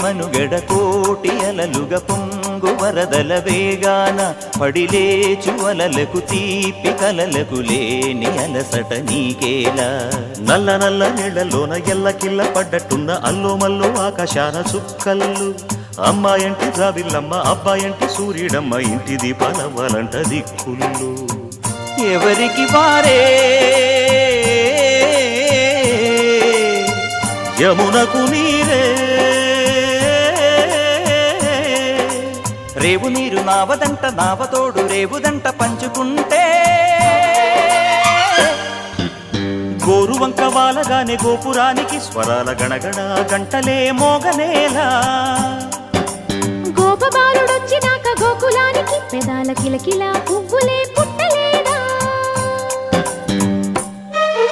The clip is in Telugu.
మనుగడ కోటి అలలుగ పొంగు వరదల వేగాన పడిలేచు అలలకు తీపి కలలకు లేని అలసట నీకేలా నల్ల నల్ల నీళ్లలోన ఎల్లకిల్ల పడ్డట్టున్న అల్లో మల్లో ఆకాశాన చుక్కల్లు అమ్మాయంటి జాబిల్లమ్మ అబ్బాయంటి సూర్యుడమ్మ ఇంటి దీపాలవ్వాలంట దిక్కుళ్ళు ఎవరికి వారే యమునకు నీరే రేవు నీరు నావదంట నావతోడు రేవుదంట పంచుకుంటే గోరువంక వాలగానే గోపురానికి స్వరాల గణగణ గంటలే మోగనేలా గోపబాలుడొచ్చినాక గోకులానికి పెదాల కిలకిలా పువ్వులే